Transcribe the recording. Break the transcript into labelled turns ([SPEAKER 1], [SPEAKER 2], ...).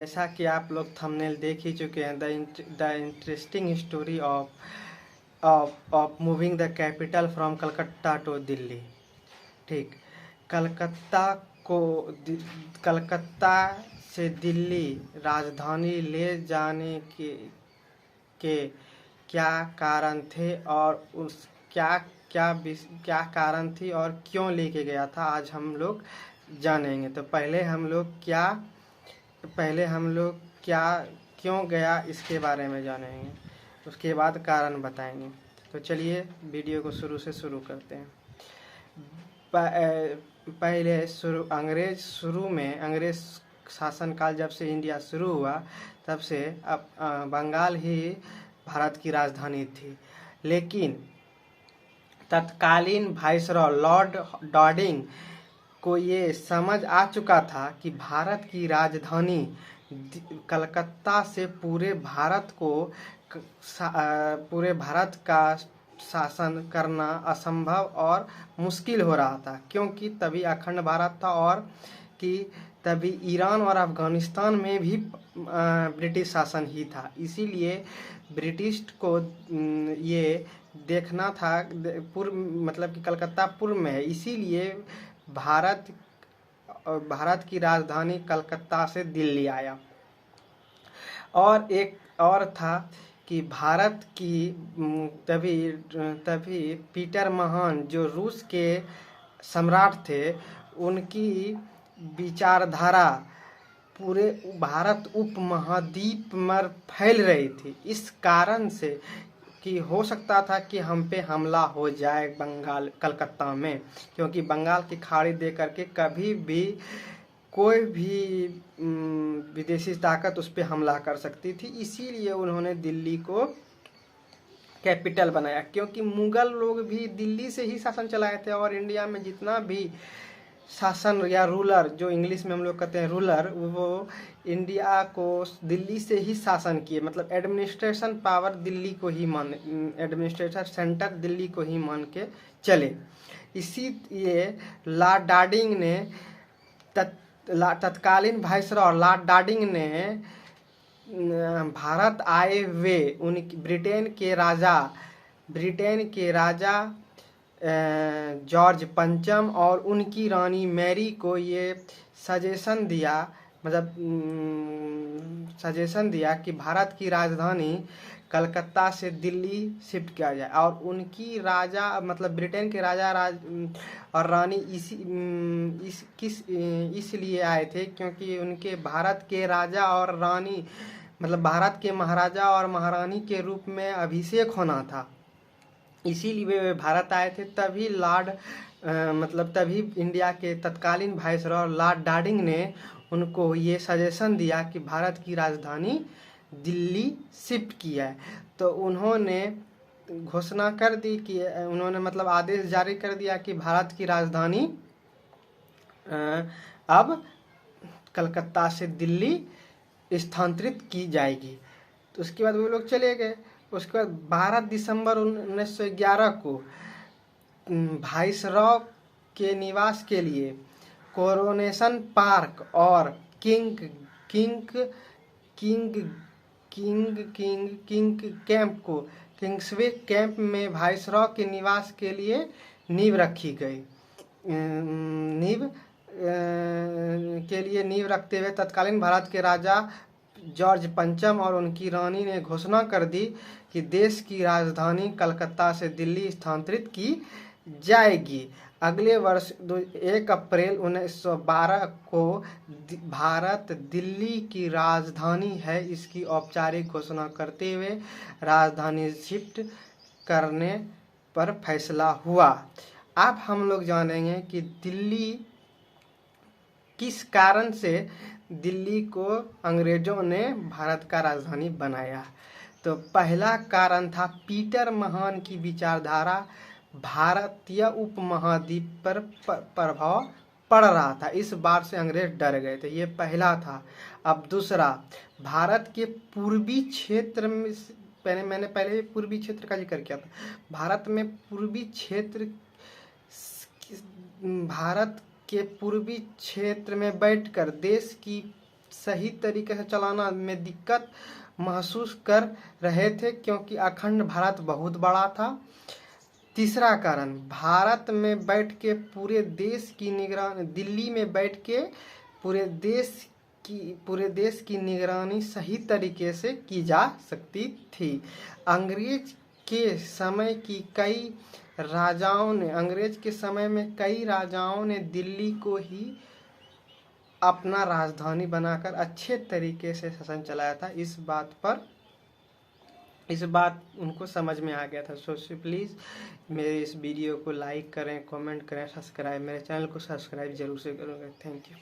[SPEAKER 1] जैसा कि आप लोग थंबनेल देख ही चुके हैं, the interesting story of moving the capital from Calcutta to Delhi. ठीक, कलकत्ता को कलकत्ता से दिल्ली राजधानी ले जाने के क्या कारण थे और उस क्या कारण थी और क्यों लेके गया था, आज हम लोग जानेंगे। तो पहले हम लोग क्या क्यों गया इसके बारे में जानेंगे, उसके बाद कारण बताएंगे। तो चलिए वीडियो को शुरू करते हैं। पहले अंग्रेज शासनकाल जब से इंडिया शुरू हुआ तब से अब बंगाल ही भारत की राजधानी थी। लेकिन तत्कालीन वाइसरॉय लॉर्ड डॉर्डिंग को ये समझ आ चुका था कि भारत की राजधानी कलकत्ता से पूरे भारत का शासन करना असंभव और मुश्किल हो रहा था, क्योंकि तभी अखंड भारत था और कि तभी ईरान और अफगानिस्तान में भी ब्रिटिश शासन ही था। इसीलिए ब्रिटिश को ये देखना था मतलब कि कलकत्ता पूर्व में है, इसीलिए भारत की राजधानी कलकत्ता से दिल्ली आया। और एक और था कि भारत की तभी पीटर महान जो रूस के सम्राट थे, उनकी विचारधारा पूरे भारत उपमहाद्वीप में फैल रही थी। इस कारण से कि हो सकता था कि हम पे हमला हो जाए कलकत्ता में, क्योंकि बंगाल की खाड़ी दे करके कभी भी कोई भी विदेशी ताकत उस पर हमला कर सकती थी। इसीलिए उन्होंने दिल्ली को कैपिटल बनाया, क्योंकि मुगल लोग भी दिल्ली से ही शासन चलाए थे और इंडिया में जितना भी शासन या रूलर, जो इंग्लिश में हम लोग कहते हैं रूलर, वो इंडिया को दिल्ली से ही शासन किए। मतलब एडमिनिस्ट्रेशन पावर दिल्ली को ही एडमिनिस्ट्रेशन सेंटर दिल्ली को ही मान के चले। इसीलिए लॉर्ड डार्डिंग ने तत्कालीन वाइसरॉय लॉर्ड डार्डिंग ने भारत आए हुए ब्रिटेन के राजा जॉर्ज पंचम और उनकी रानी मैरी को ये सजेशन दिया कि भारत की राजधानी कलकत्ता से दिल्ली शिफ्ट किया जाए। और उनकी राजा मतलब ब्रिटेन के राजा और रानी इसलिए आए थे क्योंकि उनके भारत के राजा और रानी मतलब भारत के महाराजा और महारानी के रूप में अभिषेक होना था, इसीलिए वे भारत आए थे। तभी इंडिया के तत्कालीन वाइसरॉय लॉर्ड डार्डिंग ने उनको ये सजेशन दिया कि भारत की राजधानी दिल्ली शिफ्ट किया है। तो उन्होंने घोषणा कर दी कि उन्होंने मतलब आदेश जारी कर दिया कि भारत की राजधानी अब कलकत्ता से दिल्ली स्थानांतरित की जाएगी। तो उसके बाद वो लोग चले गए। उसके बाद 12 दिसंबर 1911 को वाइसरॉय के निवास के लिए कोरोनेशन पार्क और किंग्सवे कैंप में वाइसरॉय के निवास के लिए नींव रखी गई। नींव रखते हुए तत्कालीन भारत के राजा जॉर्ज पंचम और उनकी रानी ने घोषणा कर दी कि देश की राजधानी कलकत्ता से दिल्ली स्थानांतरित की जाएगी। अगले वर्ष 1 अप्रैल 1912 को भारत दिल्ली की राजधानी है, इसकी औपचारिक घोषणा करते हुए राजधानी शिफ्ट करने पर फैसला हुआ। अब हम लोग जानेंगे कि दिल्ली किस कारण से दिल्ली को अंग्रेजों ने भारत का राजधानी बनाया। तो पहला कारण था पीटर महान की विचारधारा भारतीय उपमहाद्वीप पर प्रभाव पड़ रहा था, इस बात से अंग्रेज डर गए थे। ये पहला था। अब दूसरा, भारत के पूर्वी क्षेत्र में मैंने पहले पूर्वी क्षेत्र का जिक्र किया था। भारत के पूर्वी क्षेत्र में बैठकर देश की सही तरीके से चलाना में दिक्कत महसूस कर रहे थे, क्योंकि अखंड भारत बहुत बड़ा था। तीसरा कारण, भारत में बैठ के पूरे देश की निगरानी, दिल्ली में बैठ के पूरे देश की निगरानी सही तरीके से की जा सकती थी। अंग्रेज के समय में कई राजाओं ने दिल्ली को ही अपना राजधानी बनाकर अच्छे तरीके से शासन चलाया था। इस बात उनको समझ में आ गया था। सो प्लीज़ मेरे इस वीडियो को लाइक करें, कमेंट करें, सब्सक्राइब, मेरे चैनल को सब्सक्राइब जरूर से करूँगा। Thank you.